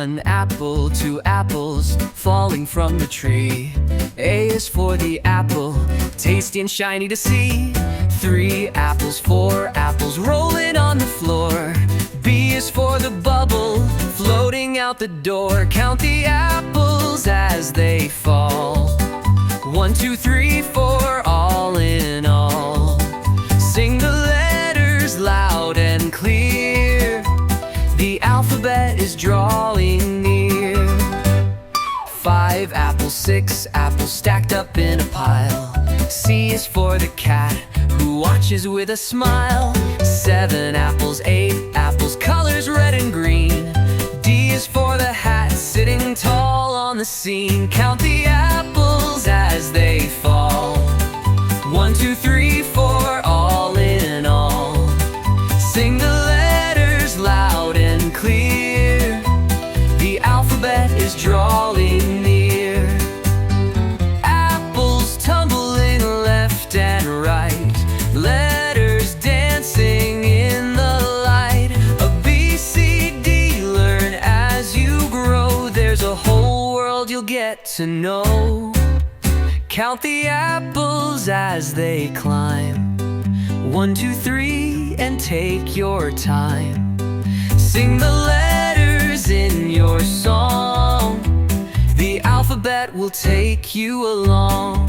1 apple, 2 apples falling from the tree. A is for the apple, tasty and shiny to see. 3 apples, 4 apples rolling on the floor. B is for the bubble, floating out the door. Count the apples as they fall. 1, 2, 3, 4, all in all. Sing the letters loud and clear. The alphabet is drawing near. 5 apples, 6 apples stacked up in a pile. C is for the cat who watches with a smile. 7 apples, 8 apples, colors red and green. D is for the hat sitting tall on the scene. Count the apples as they fall. 1, 2, 3, 4, all in all. Sing the letters loud and clear. The alphabet is drawing near. Apples tumbling left and right, letters dancing in the light. A B, C, D, learn as you grow. There's a whole world you'll get to know. Count the apples as they climb. 1, 2, 3, and take your time. Sing the letters in your song. The alphabet will take you along.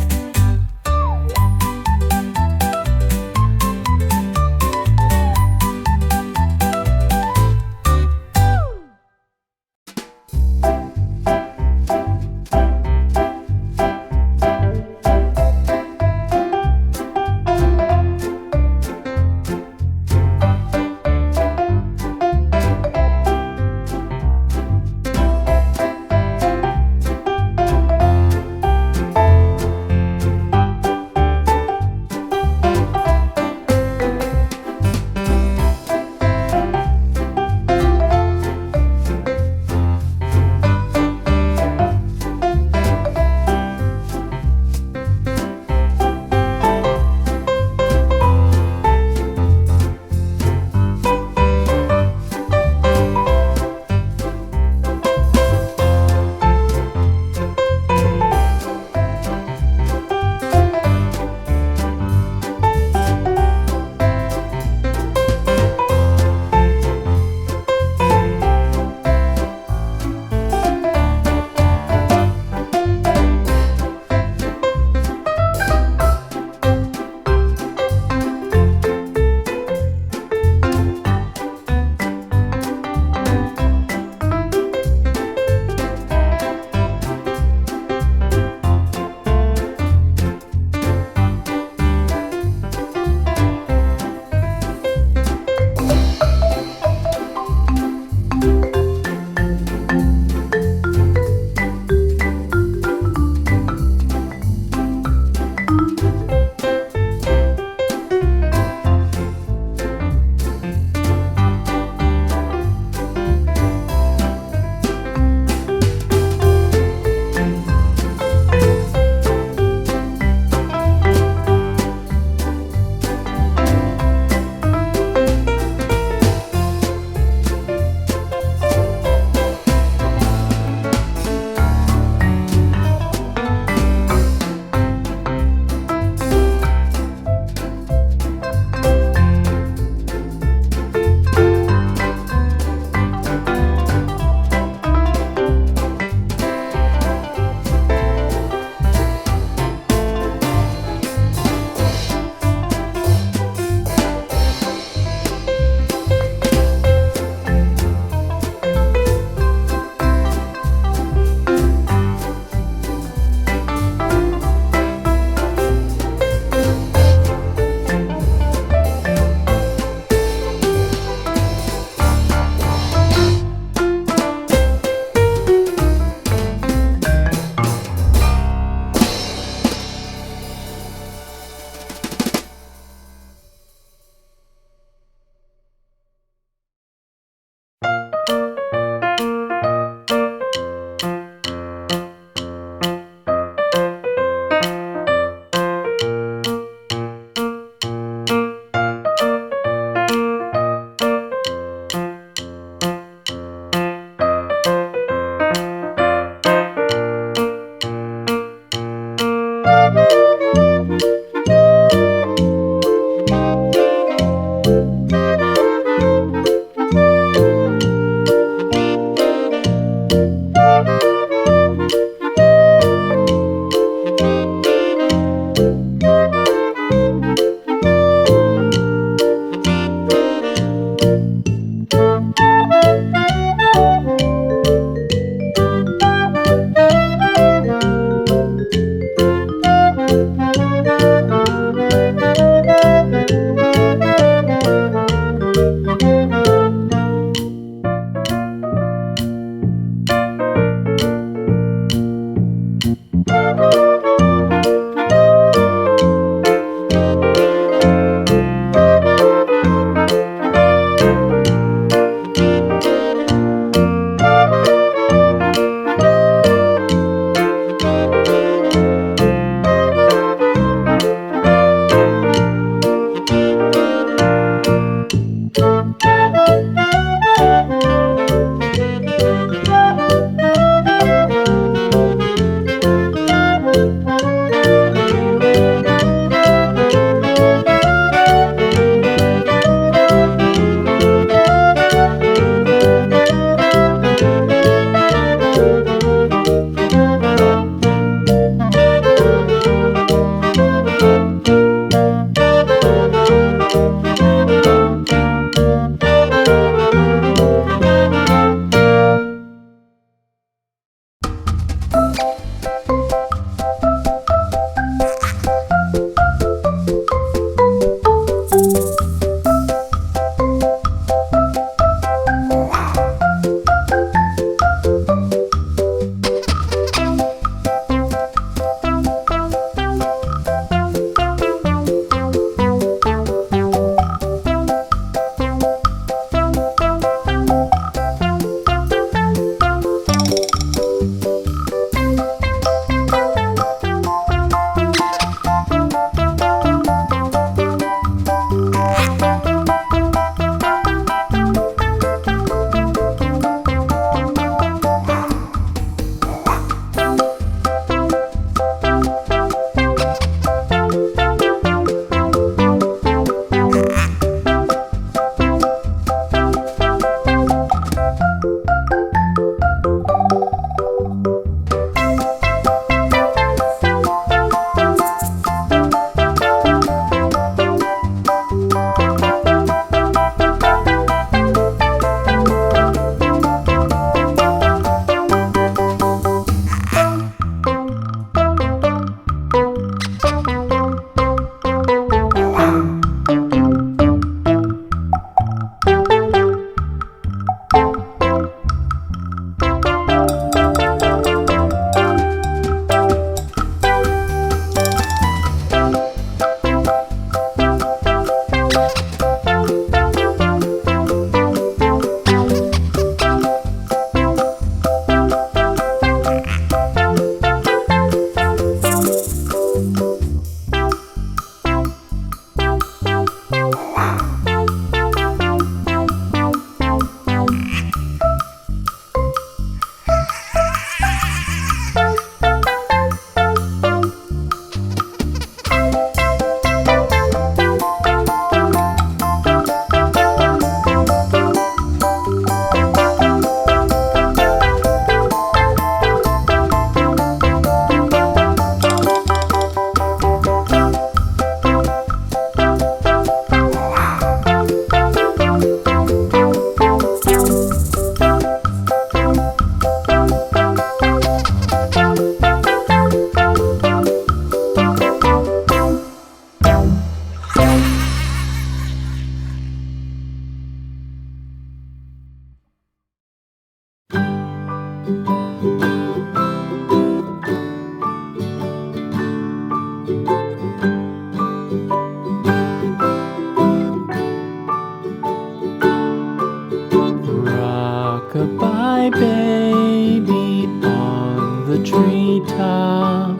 Rock-a-bye baby on the treetop.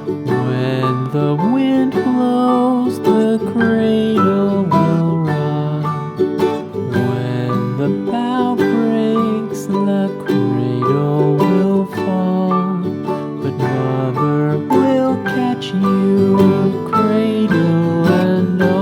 When the wind blows, the cradle will rock. When the bough breaks, the cradle will fall. But mother will catch you, cradle and all.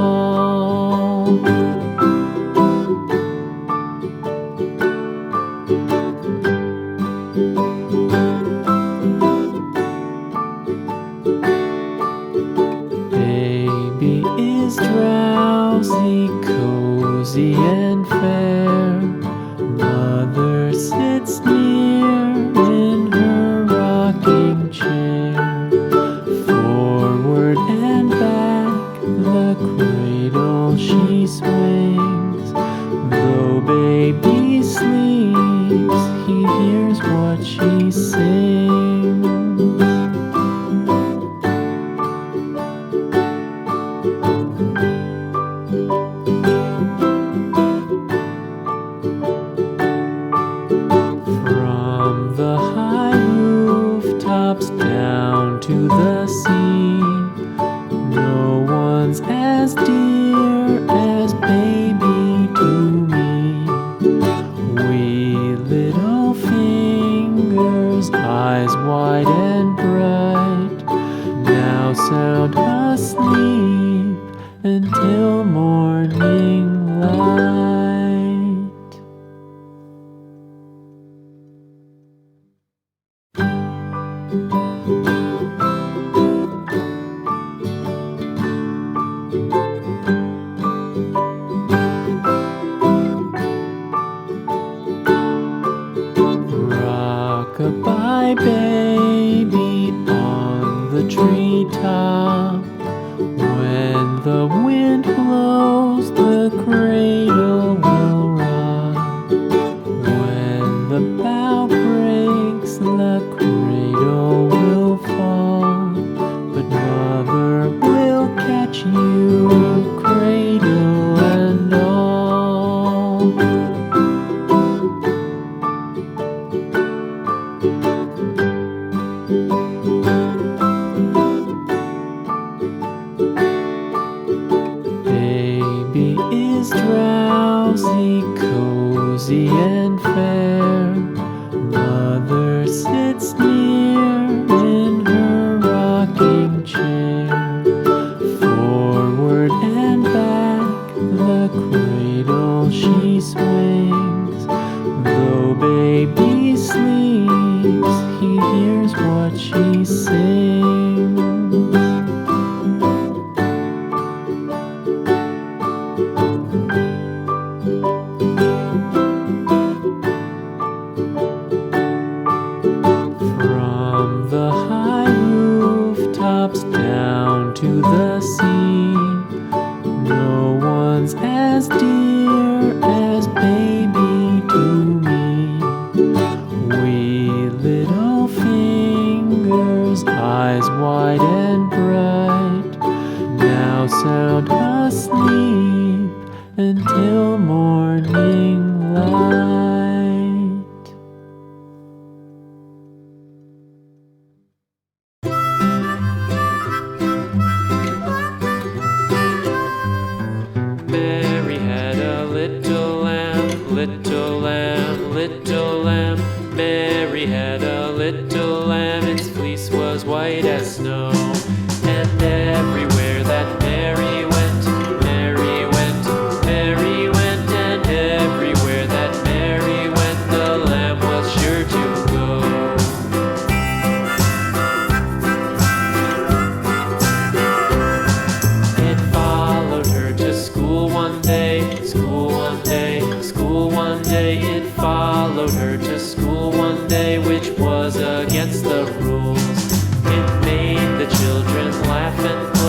Baby is drowsy, cozy and fair. Mother sits near in her rocking chair. Forward and back, the cradle she swings. Though baby sleeps, he hears what she sings. From the high rooftops down to the sea, no one's as dear as baby to me. Wee little fingers, eyes wide and bright, now sound asleep until morning light. Rock-a-bye baby on the treetop. When the wind blows, the cradle will rock. When the bough breaks, the cradle will fall. But mother will catch you, cradle and all. Baby is drowsy, cozy and fair. Mother sits near in her rocking chair. Forward and back, the cradle she swings. Though baby sleeps, he hears what she sings. From the high rooftops down to the sea, no one's as dear as baby to me. Wee little fingers, eyes wide and bright, now sound asleep until morning light. Mary had a little lamb, little lamb, little lamb. Mary had a little lamb, its fleece was white as snow. And everywhere that Mary went, Mary went, Mary went. And everywhere that Mary went, the lamb was sure to go. It followed her to school one day, school one day, school one day. It followed her to school one day, which was against the rules. It made the children laugh and